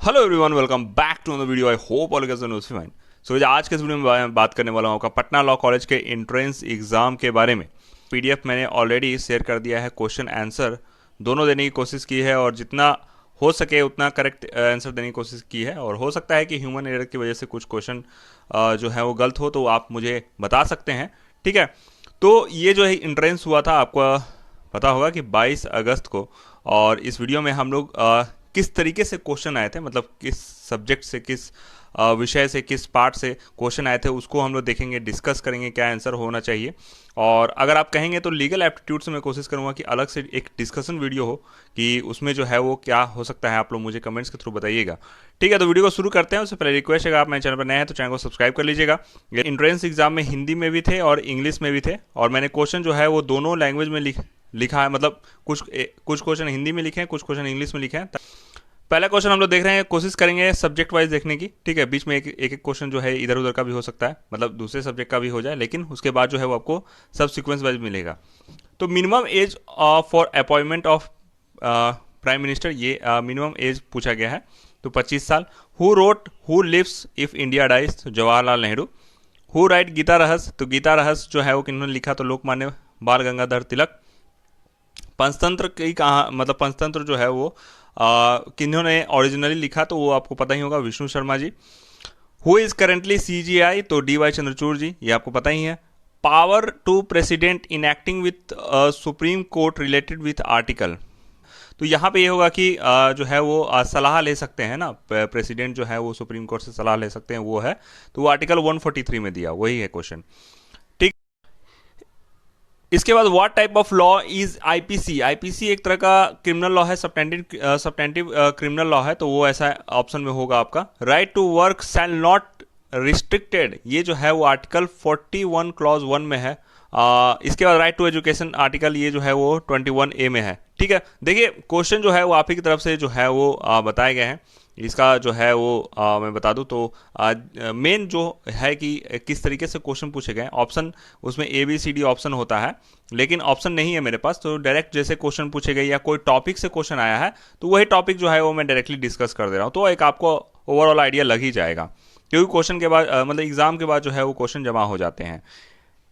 Hello everyone, welcome back to the video. I hope all guys are fine. So आज के इस video में मैं बात करने वाला हूँ आपका पटना लॉ कॉलेज के एंट्रेंस एग्जाम के बारे में। पीडीएफ मैंने ऑलरेडी शेयर कर दिया है, क्वेश्चन आंसर दोनों देने की कोशिश की है और जितना हो सके उतना करेक्ट आंसर देने की कोशिश की है। और हो सकता है कि ह्यूमन एरर की वजह से कुछ क्वेश्चन जो है वो गलत हो, तो आप मुझे बता सकते हैं, ठीक है। तो ये जो है एंट्रेंस हुआ था, आपको पता होगा कि 22 अगस्त को। और इस वीडियो में हम लोग किस तरीके से क्वेश्चन आए थे, मतलब किस सब्जेक्ट से, किस विषय से, किस पार्ट से क्वेश्चन आए थे, उसको हम लोग देखेंगे, डिस्कस करेंगे क्या आंसर होना चाहिए। और अगर आप कहेंगे तो लीगल एप्टीट्यूड से मैं कोशिश करूंगा कि अलग से एक डिस्कशन वीडियो हो, कि उसमें जो है वो क्या हो सकता है, आप लोग मुझे कमेंट्स के थ्रू बताइएगा, ठीक है। तो वीडियो को शुरू करते हैं। उससे पहले रिक्वेस्ट है, अगर आप मेरे चैनल पर नए हैं तो चैनल को सब्सक्राइब कर लीजिएगा। ये एंट्रेंस एग्जाम में हिंदी में भी थे और इंग्लिश में भी थे, और मैंने क्वेश्चन जो है वो दोनों लैंग्वेज में लिखा है, मतलब कुछ क्वेश्चन हिंदी में लिखे हैं, कुछ क्वेश्चन इंग्लिश में लिखे हैं। पहला क्वेश्चन हम लोग देख रहे हैं, कोशिश करेंगे सब्जेक्ट वाइज देखने की, ठीक है। बीच में एक एक क्वेश्चन जो है इधर उधर का भी हो सकता है, मतलब दूसरे सब्जेक्ट का भी हो जाए, लेकिन उसके बाद जो है वो आपको सब सीक्वेंस वाइज मिलेगा। तो minimum age for appointment of prime minister, ये मिनिमम एज पूछा गया है, तो 25 साल। Who wrote who lives if India dies, तो जवाहरलाल नेहरू। हु राइट गीता रहस्य, तो गीता रहस्य जो है वो किन्होंने लिखा, तो लोकमान्य बाल गंगाधर तिलक। पंचतंत्र की कहा, मतलब पंचतंत्र जो है वो किन्होंने ओरिजिनली लिखा, तो वो आपको पता ही होगा, Vishnu Sharma ji. Who is currently CJI, तो डीवाई चंद्रचूड़ जी, ये आपको पता ही है। Power to president in acting with supreme court related with article, तो यहाँ पे ये होगा कि जो है वो सलाह ले सकते हैं ना, प्रेसिडेंट जो है वो सुप्रीम कोर्ट से सलाह ले सकते हैं, वो है, तो वो आर्टिकल 143 में दिया, वही है क्वेश्चन, ठीक। इसके बाद what type of law is IPC. IPC एक तरह का क्रिमिनल लॉ है, सब्टेंटिव क्रिमिनल लॉ है, तो वो ऐसा ऑप्शन में होगा आपका। Right to work shall not restricted, ये जो है वो आर्टिकल 41 क्लॉज 1 में है। इसके बाद राइट टू एजुकेशन आर्टिकल, ये जो है वो 21A में है, ठीक है। देखिए क्वेश्चन जो है वो आप ही की तरफ से जो है वो बताए गए हैं। इसका जो है वो मैं बता दूं तो मेन जो है कि किस तरीके से क्वेश्चन पूछे गए। ऑप्शन उसमें ABCD ऑप्शन होता है, लेकिन ऑप्शन नहीं है मेरे पास, तो डायरेक्ट जैसे क्वेश्चन पूछे गए या कोई टॉपिक से क्वेश्चन आया है, तो वही टॉपिक जो है वो मैं डायरेक्टली डिस्कस कर दे रहा हूँ, तो एक आपको ओवरऑल आइडिया लग ही जाएगा, क्योंकि क्वेश्चन के बाद मतलब एग्जाम के बाद जो है वो क्वेश्चन जमा हो जाते हैं।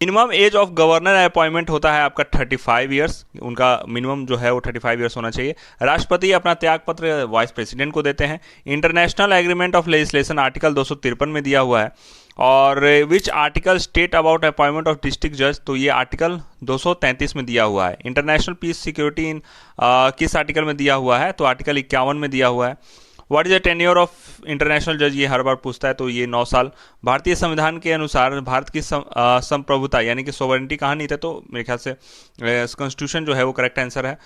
Minimum age of governor appointment होता है आपका 35 ईयर्स, उनका मिनिमम जो है वो 35 ईयर्स होना चाहिए। राष्ट्रपति अपना त्याग पत्र वाइस प्रेसिडेंट को देते हैं। International agreement of legislation article 253 में दिया हुआ है। और which article state about appointment of district जज, तो ये आर्टिकल 233 में दिया हुआ है। इंटरनेशनल पीस सिक्योरिटी इन किस आर्टिकल में दिया हुआ है, तो आर्टिकल 51 में दिया हुआ है। What is the tenure of international जज, ये हर बार पूछता है, तो ये 9 साल। भारतीय संविधान के अनुसार भारत की संप्रभुता यानी कि सोवरेनिटी कहाँ नहीं थे, तो मेरे ख्याल से कॉन्स्टिट्यूशन जो है वो करेक्ट आंसर है।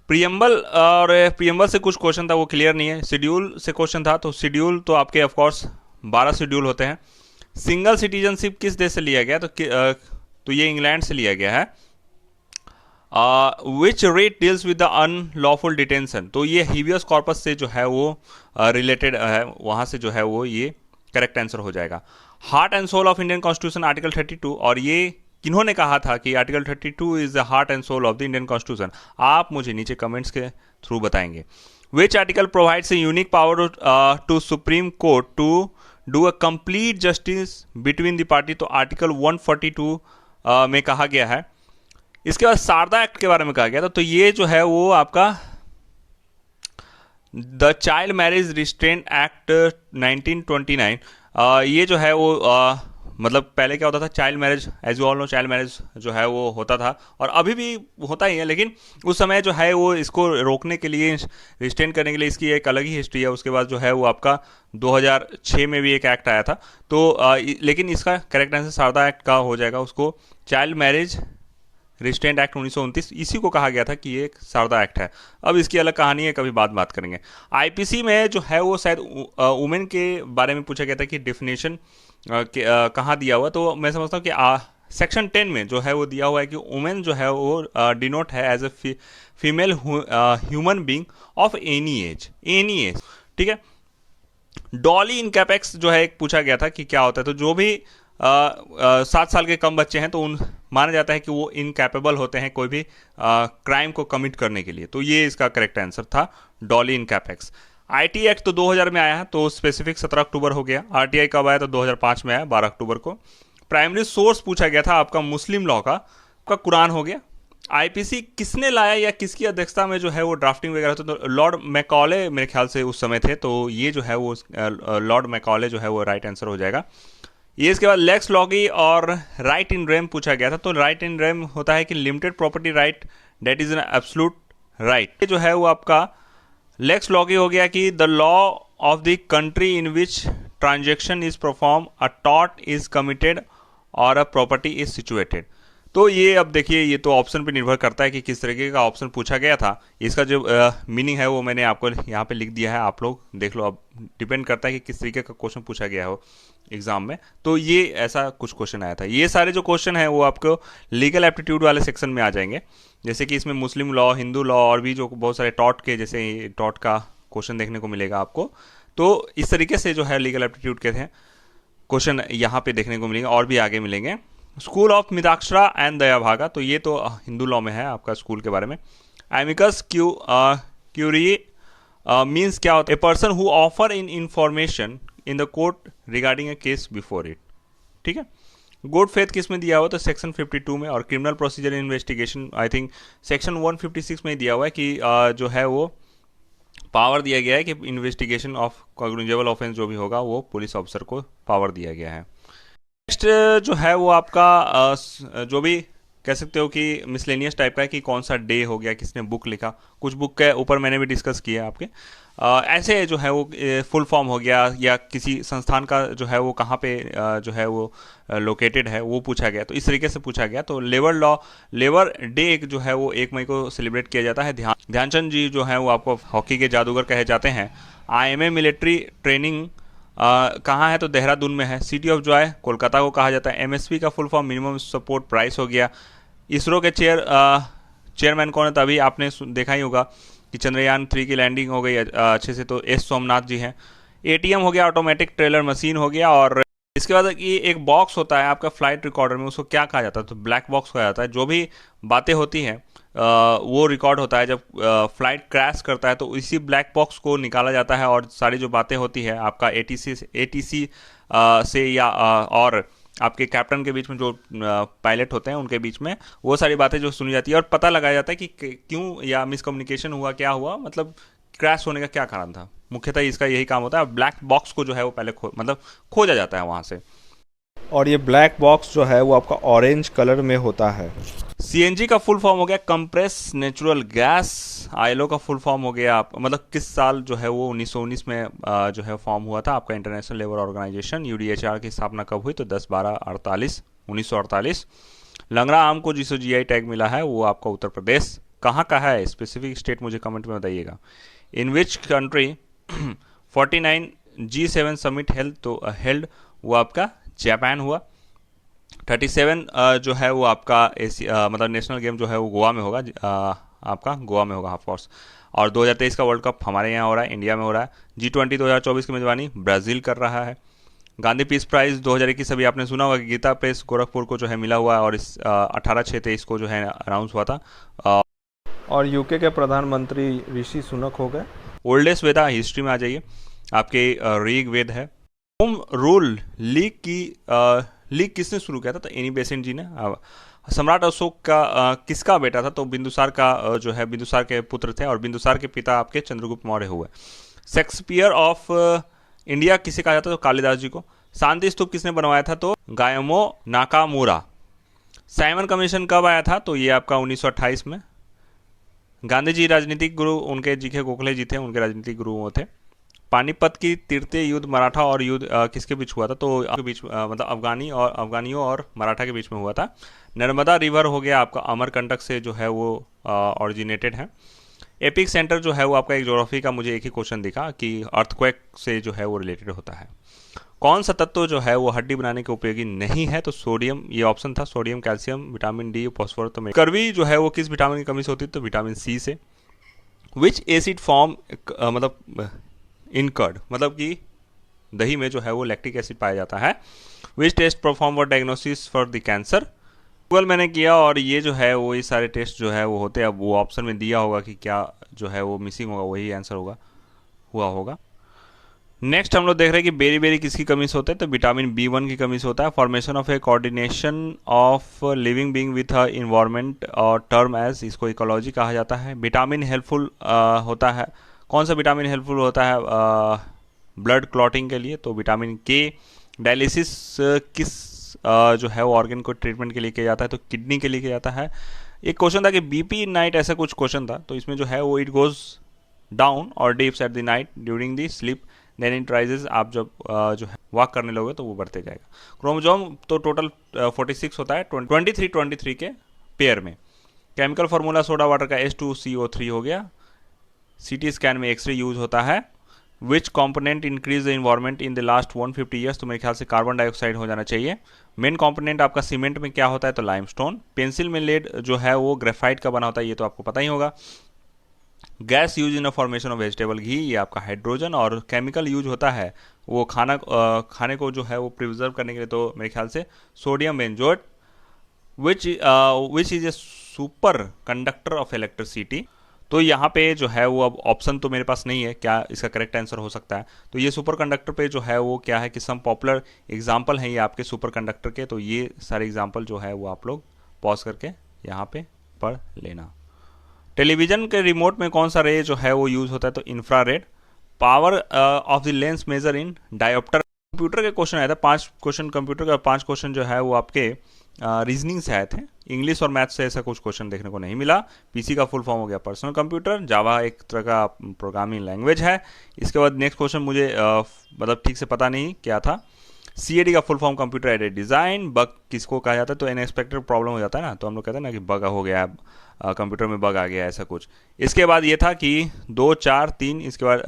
प्रियम्बल, और प्रियम्बल से कुछ क्वेश्चन था वो क्लियर नहीं है। शेड्यूल से क्वेश्चन था, तो शेड्यूल तो आपके ऑफकोर्स 12 शेड्यूल होते हैं। सिंगल सिटीजनशिप किस देश से लिया गया, तो ये इंग्लैंड से लिया गया है। Which rate deals with the unlawful detention, तो ये हीबियस कॉर्पस से जो है वो रिलेटेड है, वहाँ से जो है वो ये करेक्ट आंसर हो जाएगा। Heart and soul of Indian constitution article 32, और ये किन्होंने कहा था कि article 32 is the heart and soul of the Indian constitution, आप मुझे नीचे कमेंट्स के थ्रू बताएंगे। Which article provides a unique power to supreme court to do a complete justice between the party, तो आर्टिकल 142 में कहा गया है। इसके बाद शारदा एक्ट के बारे में कहा गया था, तो ये जो है वो आपका the child marriage restraint act 1929, ये जो है वो मतलब पहले क्या होता था, child marriage, as you all know child marriage जो है वो होता था, और अभी भी होता ही है, लेकिन उस समय जो है वो इसको रोकने के लिए, रिस्ट्रेन करने के लिए इसकी एक अलग ही हिस्ट्री है। उसके बाद जो है वो आपका 2006 में भी एक एक्ट आया था, तो लेकिन इसका करेक्ट आंसर शारदा एक्ट का हो जाएगा। उसको चाइल्ड मैरिज रिस्ट्रेंट एक्ट 1929, इसी को कहा गया था कि ये एक शारदा एक्ट है। अब इसकी अलग कहानी है, कभी बात करेंगे। आईपीसी में जो है वो शायद वुमेन के बारे में पूछा गया था कि डेफिनेशन कहाँ दिया हुआ, तो मैं समझता हूँ कि सेक्शन 10 में जो है वो दिया हुआ है कि वुमेन जो है वो डिनोट है as a female human being of any age, ठीक है। डॉली इन कैपेक्स जो है एक पूछा गया था कि क्या होता है, तो जो भी 7 साल के कम बच्चे हैं तो उन माना जाता है कि वो इनकैपेबल होते हैं कोई भी क्राइम को कमिट करने के लिए, तो ये इसका करेक्ट आंसर था, डॉली इन कैपेक्स। आईटी एक्ट तो 2000 में आया है, तो स्पेसिफिक 17 अक्टूबर हो गया। आरटीआई कब आया? तो 2005 में आया, 12 अक्टूबर को। प्राइमरी सोर्स पूछा गया था आपका मुस्लिम लॉ का, आपका कुरान हो गया। आईपीसी किसने लाया या किसकी अध्यक्षता में जो है वो ड्राफ्टिंग वगैरह होती, तो लॉर्ड मैकॉले मेरे ख्याल से उस समय थे, तो ये जो है वो लॉर्ड मैकॉले जो है वो राइट आंसर हो जाएगा। ये इसके बाद लेक्स लॉगी और राइट इन रेम पूछा गया था। तो राइट इन रेम होता है कि limited property right that is an absolute right. ये जो है वो आपका लेक्स लॉगी हो गया कि the law of the country in which transaction is perform, a tort is committed और अ प्रॉपर्टी इज सिचुएटेड। तो ये अब देखिए, ये तो ऑप्शन पे निर्भर करता है कि किस तरीके का ऑप्शन पूछा गया था। इसका जो मीनिंग है वो मैंने आपको यहाँ पे लिख दिया है, आप लोग देख लो। अब डिपेंड करता है कि किस तरीके का क्वेश्चन पूछा गया हो एग्जाम में। तो ये ऐसा कुछ क्वेश्चन आया था। ये सारे जो क्वेश्चन है वो आपको लीगल एप्टीट्यूड वाले सेक्शन में आ जाएंगे, जैसे कि इसमें मुस्लिम लॉ, हिंदू लॉ और भी जो बहुत सारे टॉट के, जैसे टॉट का क्वेश्चन देखने को मिलेगा आपको। तो इस तरीके से जो है लीगल एप्टीट्यूड के थे क्वेश्चन यहाँ पे देखने को मिलेंगे, और भी आगे मिलेंगे। School of Mitakshara and Dayabhaga, तो ये तो हिंदू लॉ में है आपका स्कूल के बारे में। एमिकस क्यूरी मीन्स क्या होता है? A person who offer in information in the court regarding A case before it. ठीक है। गुड फेथ किस में दिया हुआ? तो सेक्शन 52 में। और criminal procedure investigation I think section 156 में दिया हुआ है कि जो है वो पावर दिया गया है कि इन्वेस्टिगेशन ऑफ कॉग्निजेबल ऑफेंस जो भी होगा वो पुलिस ऑफिसर को पावर दिया गया है। नेक्स्ट जो है वो आपका जो भी कह सकते हो कि मिसलेनियस टाइप का है कि कौन सा डे हो गया, किसने बुक लिखा। कुछ बुक के ऊपर मैंने भी डिस्कस किया आपके। ऐसे जो है वो फुल फॉर्म हो गया, या किसी संस्थान का जो है वो कहाँ पे जो है वो लोकेटेड है वो पूछा गया, तो इस तरीके से पूछा गया। तो लेबर डे जो है वो 1 मई को सेलिब्रेट किया जाता है। ध्यानचंद जी जो है वो आपको हॉकी के जादूगर कहे जाते हैं। IMA मिलिट्री ट्रेनिंग कहाँ है? तो देहरादून में है। सिटी ऑफ जॉय कोलकाता को कहा जाता है। MSP का full form minimum support price हो गया। इसरो के चेयरमैन कौन है? तो अभी आपने देखा ही होगा कि चंद्रयान 3 की लैंडिंग हो गई अच्छे से, तो एस सोमनाथ जी हैं। ATM हो गया, ऑटोमेटिक ट्रेलर मशीन हो गया। और इसके बाद ये एक बॉक्स होता है आपका फ्लाइट रिकॉर्डर में, उसको क्या कहा जाता है? तो ब्लैक बॉक्स कहा जाता है। जो भी बातें होती हैं वो रिकॉर्ड होता है। जब फ्लाइट क्रैश करता है तो इसी ब्लैक बॉक्स को निकाला जाता है, और सारी जो बातें होती है आपका ATC से या और आपके कैप्टन के बीच में, जो पायलट होते हैं उनके बीच में, वो सारी बातें जो सुनी जाती है, और पता लगाया जाता है कि क्यों या मिसकम्युनिकेशन हुआ, क्या हुआ, मतलब क्रैश होने का क्या कारण था। मुख्यतः इसका यही काम होता है। ब्लैक बॉक्स को जो है वो पहले खोजा जाता है वहाँ से। और ये ब्लैक बॉक्स जो है वो आपका ऑरेंज कलर में होता है। CNG का फुल फॉर्म हो गया कंप्रेस नेचुरल गैस। ILO का फुल फॉर्म हो गया आप, मतलब किस साल जो है वो 1919 में जो है फॉर्म हुआ था आपका इंटरनेशनल लेबर ऑर्गेनाइजेशन। UDHR की स्थापना कब हुई? तो 10/12/1948। लंगड़ा आम को जिसको GI टैग मिला है वो आपका उत्तर प्रदेश। कहाँ का है? स्पेसिफिक स्टेट मुझे कमेंट में बताइएगा। In which country 49 G7 summit held वो आपका जापान हुआ। 37 जो है वो आपका मतलब नेशनल गेम जो है वो गोवा में होगा, आपका गोवा में होगा ऑफ कोर्स। और 2023 का वर्ल्ड कप हमारे यहाँ हो रहा है, इंडिया में हो रहा है। G20 2024 की मेजबानी ब्राज़ील कर रहा है। गांधी पीस प्राइज़ 2021 अभी आपने सुना होगा कि गीता प्रेस गोरखपुर को जो है मिला हुआ है, और इस 18/6/23 को जो है अनाउंस हुआ था। और यूके के प्रधानमंत्री ऋषि सुनक हो गए। ओल्डेस्ट वेदा हिस्ट्री में आ जाइए, आपके ऋग वेद है। होम रूल लीग किसने शुरू किया था? तो एनी बेसेंट जी ने। सम्राट अशोक का किसका बेटा था? तो बिंदुसार का जो है बिंदुसार के पुत्र थे, और बिंदुसार के पिता आपके चंद्रगुप्त मौर्य हुए। शेक्सपियर ऑफ इंडिया किसे कहा जाता है? तो कालिदास जी को। शांति स्तूप किसने बनवाया था? तो गायमो नाकामुरा। साइमन कमीशन कब आया था? तो ये आपका 1928 में। गांधी जी राजनीतिक गुरु उनके जी के गोखले जी थे, उनके राजनीतिक गुरु वो थे। पानीपत की तृतीय युद्ध मराठा और युद्ध किसके बीच हुआ था? तो बीच मतलब अफगानियों और मराठा के बीच में हुआ था। नर्मदा रिवर हो गया आपका अमरकंटक से जो है वो ऑरिजिनेटेड है। एपिक सेंटर जो है वो आपका एक ज्योग्राफी का मुझे एक ही क्वेश्चन दिखा कि अर्थक्वेक से जो है वो रिलेटेड होता है। कौन सा तत्व जो है वो हड्डी बनाने के उपयोगी नहीं है? तो सोडियम, ये ऑप्शन था। Sodium, calcium, vitamin D, phosphorus. तो कर्वी जो है वो किस विटामिन की कमी से होती है? तो विटामिन सी से। विच एसिड फॉर्म मतलब इन कर्ड, मतलब कि दही में जो है वो लैक्टिक एसिड पाया जाता है। Which test perform for diagnosis for the cancer? Google मैंने किया, और ये जो है वो ये सारे टेस्ट जो है वो होते हैं। अब वो ऑप्शन में दिया होगा कि क्या जो है वो मिसिंग होगा, वही आंसर होगा। हुआ होगा। नेक्स्ट हम लोग देख रहे हैं कि बेरी बेरी किसकी कमी से होता है, तो विटामिन B1 की कमी से होता है। Formation of A coordination of living being with environment और टर्म एज, इसको इकोलॉजी कहा जाता है। विटामिन हेल्पफुल होता है, कौन सा विटामिन हेल्पफुल होता है ब्लड क्लॉटिंग के लिए, तो विटामिन के। डायलिसिस किस जो है वो ऑर्गन को ट्रीटमेंट के लिए किया जाता है, तो किडनी के लिए किया जाता है। एक क्वेश्चन था कि बीपी इन नाइट, ऐसा कुछ क्वेश्चन था, तो इसमें जो है वो इट गोज डाउन और dips at the night during the sleep then it rises, आप जब जो है वॉक करने लगोगे तो वो बढ़ते जाएगा। क्रोमोजोम तो टोटल 46 होता है 23 के पेयर में। केमिकल फार्मूला सोडा वाटर का H2CO3 हो गया। सीटी स्कैन में एक्सरे यूज होता है। Which component increase the environment in the last 150 years, तो मेरे ख्याल से कार्बन डाइऑक्साइड हो जाना चाहिए। मेन कॉम्पोनेंट आपका सीमेंट में क्या होता है, तो लाइमस्टोन। पेंसिल में लेड जो है वो ग्रेफाइट का बना होता है, ये तो आपको पता ही होगा। Gas use in formation of vegetable ghee, ये आपका हाइड्रोजन। और केमिकल यूज होता है वो खाने को जो है वो प्रिजर्व करने के लिए, तो मेरे ख्याल से sodium benzoate. Which is a super conductor of electricity, तो यहाँ पे जो है वो अब ऑप्शन तो मेरे पास नहीं है क्या इसका करेक्ट आंसर हो सकता है। तो ये सुपर कंडक्टर पे जो है वो क्या है कि सम पॉपुलर एग्जाम्पल हैं ये आपके सुपर कंडक्टर के, तो ये सारे एग्जाम्पल जो है वो आप लोग पॉज करके यहाँ पे पढ़ लेना। टेलीविजन के रिमोट में कौन सा रे जो है वो यूज होता है, तो infrared. Power of the lens measure in diopter. Computer के क्वेश्चन आए थे 5 क्वेश्चन कंप्यूटर का, 5 क्वेश्चन जो है वो आपके रीजनिंग से आए थे। इंग्लिश और मैथ से ऐसा कुछ क्वेश्चन देखने को नहीं मिला। पीसी का फुल फॉर्म हो गया पर्सनल कंप्यूटर। जावा एक तरह का प्रोग्रामिंग लैंग्वेज है। इसके बाद नेक्स्ट क्वेश्चन मुझे मतलब ठीक से पता नहीं क्या था। CAD का full form computer aided design. Bug किसको कहा जाता है, तो अनएक्सपेक्टेड प्रॉब्लम हो जाता है ना, तो हम लोग कहते हैं ना कि बग हो गया कंप्यूटर में, बग आ गया ऐसा कुछ। इसके बाद ये था कि 2 4 3, इसके बाद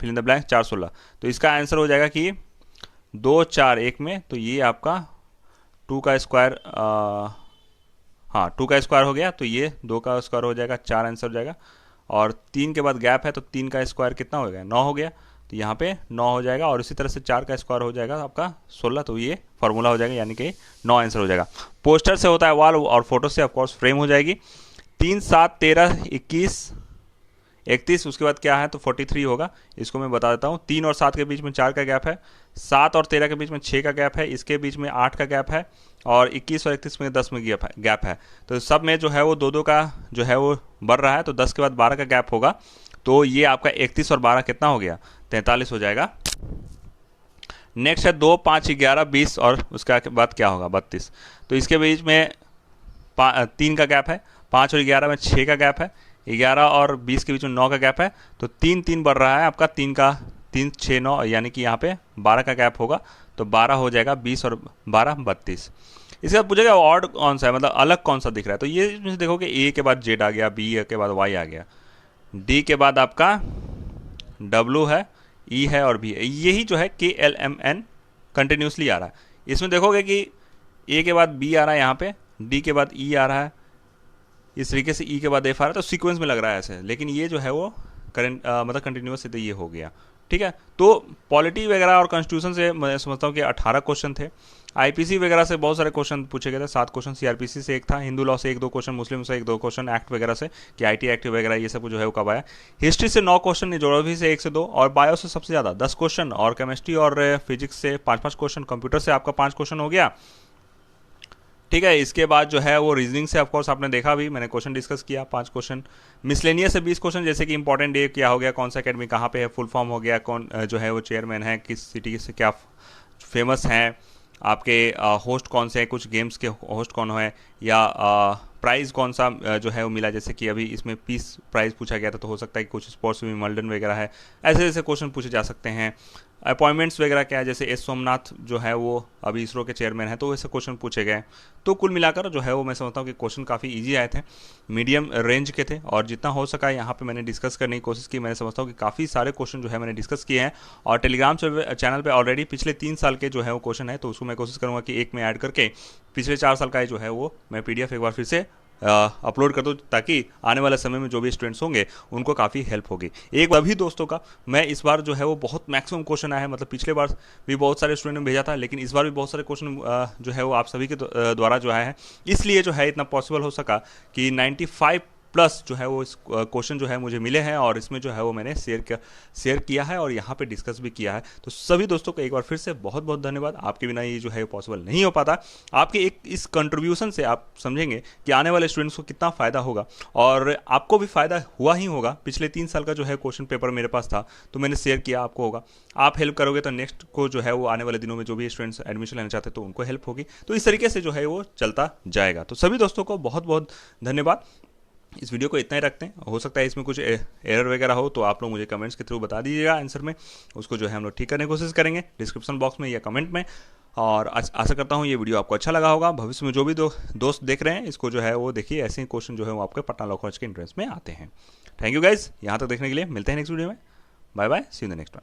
फिल इन द ब्लैंक 4 16, तो इसका आंसर हो जाएगा कि 2 4 1 में, तो ये आपका 2 का स्क्वायर, हाँ 2 का स्क्वायर हो गया, तो ये 2 का स्क्वायर हो जाएगा, 4 आंसर हो जाएगा। और 3 के बाद गैप है, तो 3 का स्क्वायर कितना हो गया, 9 हो गया, तो यहाँ पे 9 हो जाएगा। और इसी तरह से 4 का स्क्वायर हो जाएगा आपका 16, तो ये फॉर्मूला हो जाएगा, यानी कि 9 आंसर हो जाएगा। पोस्टर से होता है वॉल, और फोटो से ऑफकोर्स फ्रेम हो जाएगी। 3 7 13 21 31, उसके बाद क्या है, तो 43 होगा। इसको मैं बता देता हूँ। 3 और 7 के बीच में 4 का गैप है। 7 और 13 के बीच में 6 का गैप है। इसके बीच में 8 का गैप है। और 21 और 31 में 10 में गैप है। तो सब में जो है वो 2 2 का जो है वो बढ़ रहा है, तो 10 के बाद 12 का गैप होगा। तो ये आपका 31 और 12 कितना हो गया, 43 हो जाएगा। नेक्स्ट है 2 5 11 20, और उसके बाद क्या होगा, 32। तो इसके बीच में 3 का गैप है। 5 और 11 में 6 का गैप है। 11 और 20 के बीच में 9 का गैप है। तो 3 3 बढ़ रहा है आपका, 3 6 9, यानी कि यहाँ पे 12 का गैप होगा, तो 12 हो जाएगा। 20 और 12 32। इसके बाद पूछेगा ऑड कौन सा है, मतलब अलग कौन सा दिख रहा है, तो ये इसमें देखो कि ए के बाद जेड आ गया, बी के बाद वाई आ गया, डी के बाद आपका डब्ल्यू है, ई है और बी है। यही जो है KLMN कंटिन्यूसली आ रहा है। इसमें देखोगे कि ए के बाद बी आ रहा है यहाँ पे, डी के बाद ई आ रहा है, इस तरीके से ई के बाद एफ आ रहा है, तो सीक्वेंस में लग रहा है ऐसे। लेकिन ये जो है वो करंट मतलब कंटिन्यूस से, तो ये हो गया, ठीक है। तो पॉलिटी वगैरह और कॉन्स्टिट्यूशन से मैं समझता हूँ कि 18 क्वेश्चन थे। IPC वगैरह से बहुत सारे क्वेश्चन पूछे गए थे, 7 क्वेश्चन CRPC से एक था, हिंदू लॉ से 1 2 क्वेश्चन, मुस्लिम से 1 2 क्वेश्चन, एक्ट वगैरह से कि IT एक्ट वगैरह ये सब जो है वो कब आया। हिस्ट्री से 9 क्वेश्चन, ज्योग्राफी से 1 से 2, और बायो से सबसे ज़्यादा 10 क्वेश्चन, और केमिस्ट्री और फिजिक्स से 5 क्वेश्चन, कंप्यूटर से आपका 5 क्वेश्चन हो गया, ठीक है। इसके बाद जो है वो रीजनिंग से ऑफकोर्स आपने देखा भी, मैंने क्वेश्चन डिस्कस किया 5 क्वेश्चन। मिसलेनियस से 20 क्वेश्चन, जैसे कि इंपॉर्टेंट डे क्या हो गया, कौन सा अकेडमी कहाँ पे है, फुल फॉर्म हो गया, कौन जो है वो चेयरमैन है, किस सिटी से क्या फेमस हैं, आपके होस्ट कौन से हैं, कुछ गेम्स के होस्ट कौन है, या प्राइज़ कौन सा जो है वो मिला, जैसे कि अभी इसमें पीस प्राइज़ पूछा गया था, तो हो सकता है कि कुछ स्पोर्ट्स में मल्डन वगैरह है, ऐसे ऐसे क्वेश्चन पूछे जा सकते हैं। अपॉइंटमेंट्स वगैरह क्या है, जैसे एस सोमनाथ जो है वो अभी इसरो के चेयरमैन है, तो ऐसे क्वेश्चन पूछे गए। तो कुल मिलाकर जो है वो मैं समझता हूँ कि क्वेश्चन काफ़ी इजी आए थे, मीडियम रेंज के थे, और जितना हो सका यहाँ पे मैंने डिस्कस करने की कोशिश की। मैंने समझता हूँ कि काफ़ी सारे क्वेश्चन जो है मैंने डिस्कस किए हैं, और टेलीग्राम चैनल पर ऑलरेडी पिछले 3 साल के जो है वो क्वेश्चन है, तो उसको मैं कोशिश करूँगा कि एक में ऐड करके पिछले 4 साल का जो है वो मैं PDF एक बार फिर से अपलोड कर दूँ, ताकि आने वाले समय में जो भी स्टूडेंट्स होंगे उनको काफ़ी हेल्प होगी। एक सभी दोस्तों का मैं इस बार जो है वो बहुत मैक्सिमम क्वेश्चन आया है, मतलब पिछले बार भी बहुत सारे स्टूडेंट ने भेजा था, लेकिन इस बार भी बहुत सारे क्वेश्चन जो है वो आप सभी के द्वारा जो आया है, इसलिए जो है इतना पॉसिबल हो सका कि 95 प्लस जो है वो क्वेश्चन जो है मुझे मिले हैं और इसमें जो है वो मैंने शेयर किया है और यहाँ पे डिस्कस भी किया है। तो सभी दोस्तों को एक बार फिर से बहुत बहुत धन्यवाद। आपके बिना ये जो है पॉसिबल नहीं हो पाता। आपके एक इस कंट्रीब्यूशन से आप समझेंगे कि आने वाले स्टूडेंट्स को कितना फ़ायदा होगा और आपको भी फ़ायदा हुआ ही होगा। पिछले 3 साल का जो है क्वेश्चन पेपर मेरे पास था तो मैंने शेयर किया, आपको होगा। आप हेल्प करोगे तो नेक्स्ट को जो है वो आने वाले दिनों में जो भी स्टूडेंट्स एडमिशन लेना चाहते हैं तो उनको हेल्प होगी। तो इस तरीके से जो है वो चलता जाएगा। तो सभी दोस्तों को बहुत बहुत धन्यवाद। इस वीडियो को इतना ही रखते हैं। हो सकता है इसमें कुछ एरर वगैरह हो तो आप लोग मुझे कमेंट्स के थ्रू बता दीजिएगा आंसर में, उसको जो है हम लोग ठीक करने की कोशिश करेंगे डिस्क्रिप्शन बॉक्स में या कमेंट में। और आशा करता हूँ ये वीडियो आपको अच्छा लगा होगा। भविष्य में जो भी दोस्त देख रहे हैं इसको जो है वो देखिए, ऐसे ही क्वेश्चन जो है वो आपके पटना लॉ कॉलेज के एंट्रेंस में आते हैं। थैंक यू गाइज, यहाँ तक देखने के लिए। मिलते हैं नेक्स्ट वीडियो में। Bye bye, see you in the next one.